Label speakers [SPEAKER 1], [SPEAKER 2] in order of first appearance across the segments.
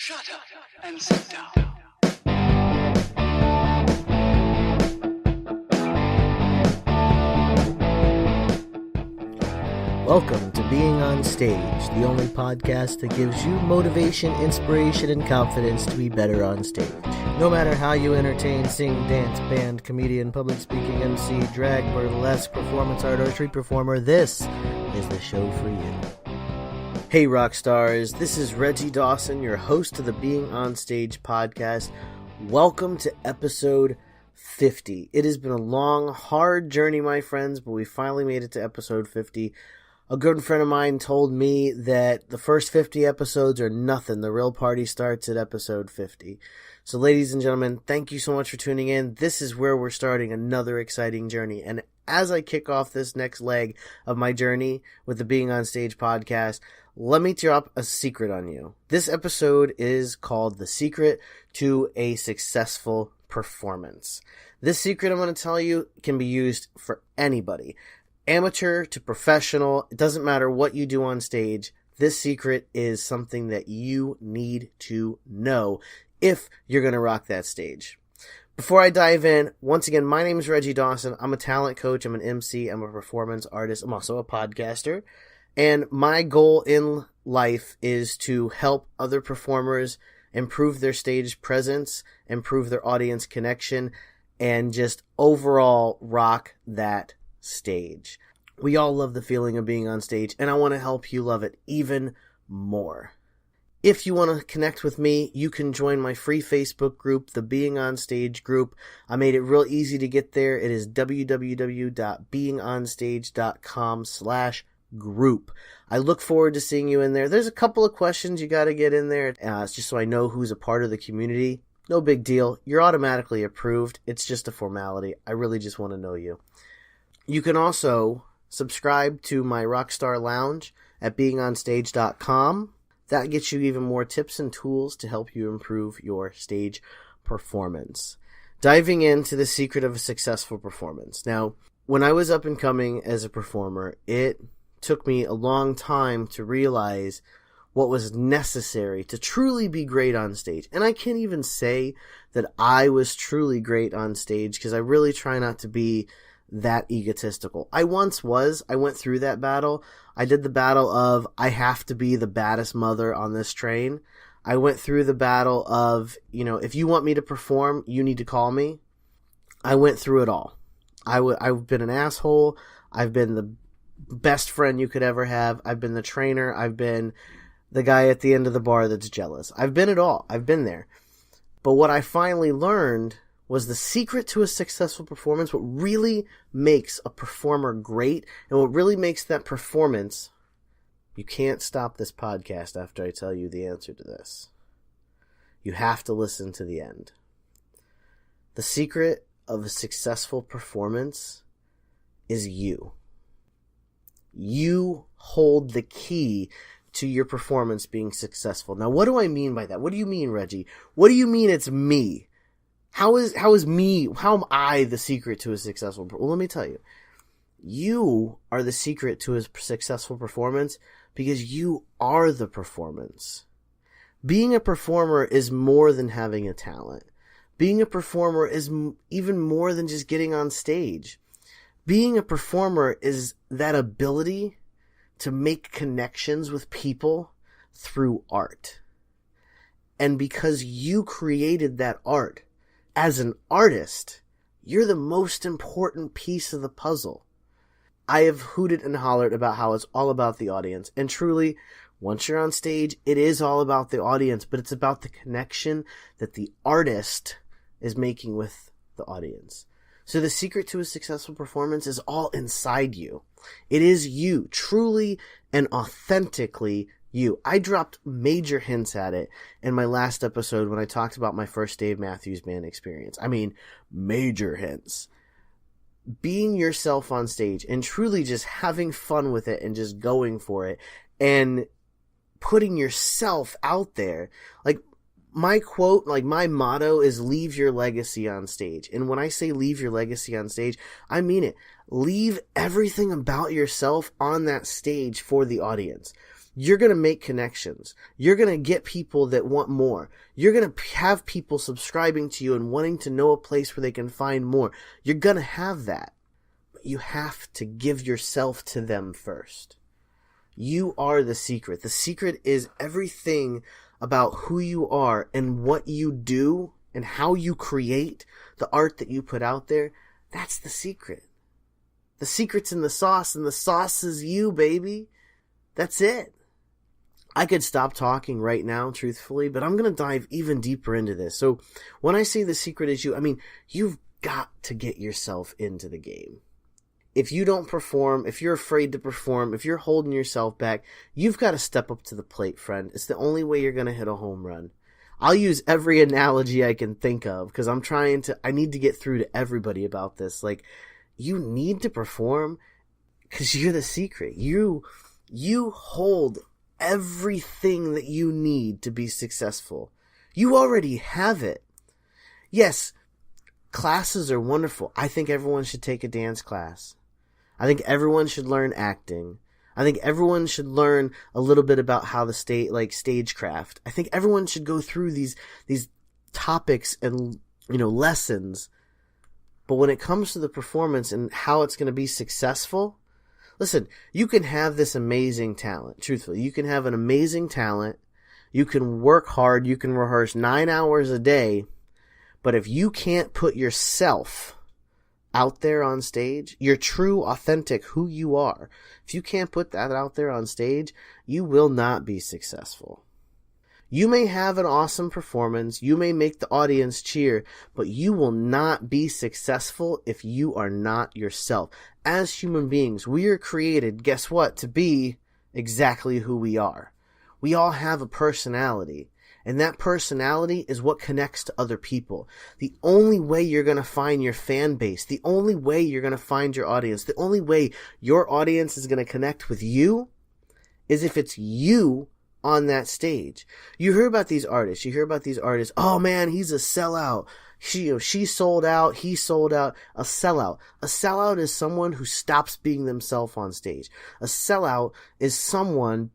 [SPEAKER 1] Shut up and sit down.
[SPEAKER 2] Welcome to Being on Stage, the only podcast that gives you motivation, inspiration, and confidence to be better on stage. No matter how you entertain, sing, dance, band, comedian, public speaking, MC, drag, burlesque, performance art, or street performer, this is the show for you. Hey rock stars, this is Reggie Dawson, your host of the Being on Stage podcast. Welcome to episode 50. It has been a long, hard journey, my friends, but we finally made it to episode 50. A good friend of mine told me that the first 50 episodes are nothing. The real party starts at episode 50. So ladies and gentlemen, thank you so much for tuning in. This is where we're starting another exciting journey. And as I kick off this next leg of my journey with the Being on Stage podcast, let me drop a secret on you. This episode is called The Secret to a Successful Performance. This secret I'm going to tell you can be used for anybody. Amateur to professional, it doesn't matter what you do on stage. This secret is something that you need to know if you're going to rock that stage. Before I dive in, once again, my name is Reggie Dawson. I'm a talent coach. I'm an MC. I'm a performance artist. I'm also a podcaster. And my goal in life is to help other performers improve their stage presence, improve their audience connection, and just overall rock that stage. We all love the feeling of being on stage, and I want to help you love it even more. If you want to connect with me, you can join my free Facebook group, the Being on Stage group. I made it real easy to get there. It is www.beingonstage.com/group. I look forward to seeing you in there. There's a couple of questions you got to get in there. It's just so I know who's a part of the community. No big deal. You're automatically approved. It's just a formality. I really just want to know you. You can also subscribe to my Rockstar Lounge at beingonstage.com. That gets you even more tips and tools to help you improve your stage performance. Diving into the secret of a successful performance. Now, when I was up and coming as a performer, it took me a long time to realize what was necessary to truly be great on stage. And I can't even say that I was truly great on stage because I really try not to be that egotistical. I once was. I went through that battle. I did the battle of I have to be the baddest mother on this train. I went through the battle of, if you want me to perform, you need to call me. I went through it all. I've been an asshole. I've been the best friend you could ever have. I've been the trainer. I've been the guy at the end of the bar that's jealous. I've been it all. I've been there. But what I finally learned was the secret to a successful performance, what really makes a performer great, and what really makes that performance. You can't stop this podcast after I tell you the answer to this. You have to listen to the end. The secret of a successful performance is you. You hold the key to your performance being successful. Now, what do I mean by that? What do you mean, Reggie? What do you mean it's me? How am I the secret to a successful? Well, let me tell you. You are the secret to a successful performance because you are the performance. Being a performer is more than having a talent. Being a performer is even more than just getting on stage. Being a performer is that ability to make connections with people through art. And because you created that art, as an artist, you're the most important piece of the puzzle. I have hooted and hollered about how it's all about the audience. And truly, once you're on stage, it is all about the audience, but it's about the connection that the artist is making with the audience. So the secret to a successful performance is all inside you. It is you, truly and authentically you. I dropped major hints at it in my last episode when I talked about my first Dave Matthews Band experience. I mean, major hints. Being yourself on stage and truly just having fun with it and just going for it and putting yourself out there. Like my quote, like my motto is leave your legacy on stage. And when I say leave your legacy on stage, I mean it. Leave everything about yourself on that stage for the audience. you're going to make connections. You're going to get people that want more. You're going to have people subscribing to you and wanting to know a place where they can find more. You're going to have that. But you have to give yourself to them first. You are the secret. The secret is everything about who you are and what you do and how you create the art that you put out there. That's the secret. The secret's in the sauce, and the sauce is you, baby. That's it. I could stop talking right now, truthfully, but I'm going to dive even deeper into this. So when I say the secret is you, I mean, you've got to get yourself into the game. If you don't perform, if you're afraid to perform, if you're holding yourself back, you've got to step up to the plate, friend. It's the only way you're going to hit a home run. I'll use every analogy I can think of because I need to get through to everybody about this. Like, you need to perform because you're the secret. You hold everything that you need to be successful. You already have it. Yes, classes are wonderful. I think everyone should take a dance class. I think everyone should learn acting. I think everyone should learn a little bit about how the stagecraft. I think everyone should go through these topics and, lessons. But when it comes to the performance and how it's going to be successful, listen, you can have this amazing talent. Truthfully, you can have an amazing talent. You can work hard. You can rehearse 9 hours a day. But if you can't put yourself out there on stage, your true, authentic, who you are, if you can't put that out there on stage, you will not be successful. You may have an awesome performance, you may make the audience cheer, but you will not be successful if you are not yourself. As human beings, we are created, guess what, to be exactly who we are. We all have a personality, and that personality is what connects to other people. The only way you're going to find your fan base, the only way you're going to find your audience, the only way your audience is going to connect with you is if it's you on that stage. You hear about these artists. Oh man, he's a sellout. She sold out. He sold out. A sellout. A sellout is someone who stops being themselves on stage. A sellout is someone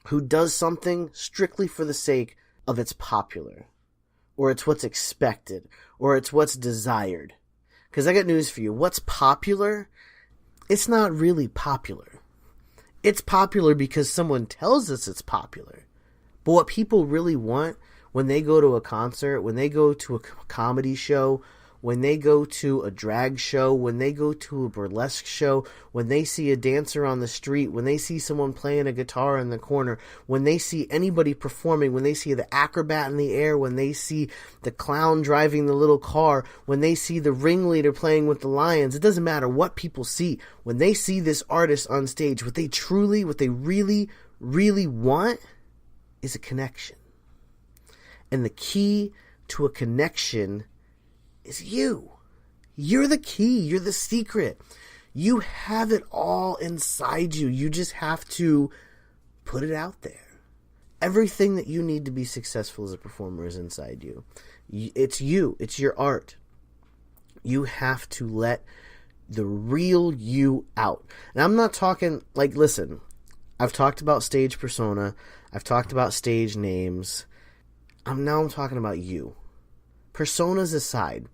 [SPEAKER 2] who does something strictly for the sake of it's popular, or it's what's expected, or it's what's desired. Because I got news for you. What's popular? It's not really popular. It's popular because someone tells us it's popular. But what people really want when they go to a concert, when they go to a comedy show, when they go to a drag show, when they go to a burlesque show, when they see a dancer on the street, when they see someone playing a guitar in the corner, when they see anybody performing, when they see the acrobat in the air, when they see the clown driving the little car, when they see the ringleader playing with the lions, it doesn't matter what people see. When they see this artist on stage, what they really, really want is a connection. And the key to a connection is you. You're the key. You're the secret. You have it all inside you. You just have to put it out there. Everything that you need to be successful as a performer is inside you. It's you. It's your art. You have to let the real you out. And I'm not talking, listen, I've talked about stage persona. I've talked about stage names. I'm talking about you. Personas aside,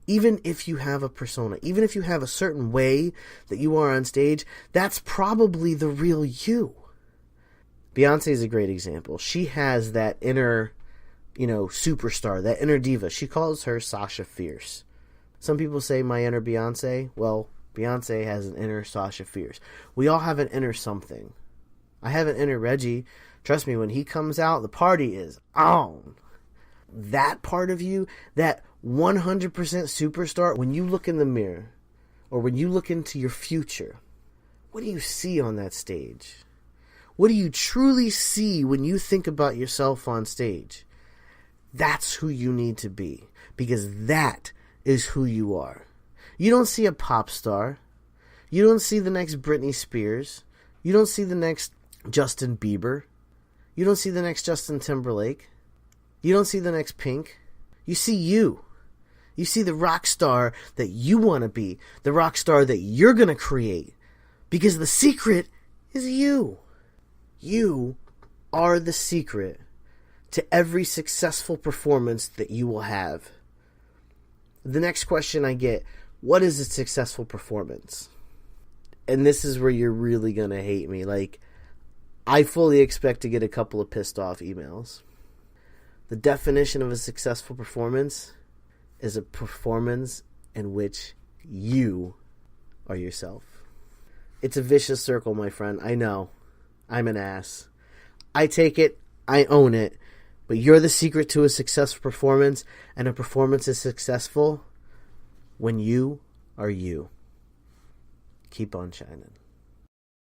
[SPEAKER 2] even if you have a persona, even if you have a certain way that you are on stage, that's probably the real you. Beyonce is a great example. She has that inner, superstar, that inner diva. She calls her Sasha Fierce. Some people say my inner Beyonce. Well, Beyonce has an inner Sasha Fierce. We all have an inner something. I have an inner Reggie. Trust me, when he comes out, the party is on. That part of you, that 100% superstar, when you look in the mirror or when you look into your future, what do you see on that stage? What do you truly see when you think about yourself on stage? That's who you need to be, because that is who you are. You don't see a pop star. You don't see the next Britney Spears. You don't see the next Justin Bieber. You don't see the next Justin Timberlake. You don't see the next Pink. You see you. You see the rock star that you want to be, the rock star that you're going to create, because the secret is you. You are the secret to every successful performance that you will have. The next question I get, what is a successful performance? And this is where you're really going to hate me. Like, I fully expect to get a couple of pissed off emails. The definition of a successful performance is a performance in which you are yourself. It's a vicious circle, my friend. I know. I'm an ass. I take it. I own it. But you're the secret to a successful performance, and a performance is successful when you are you. Keep on shining.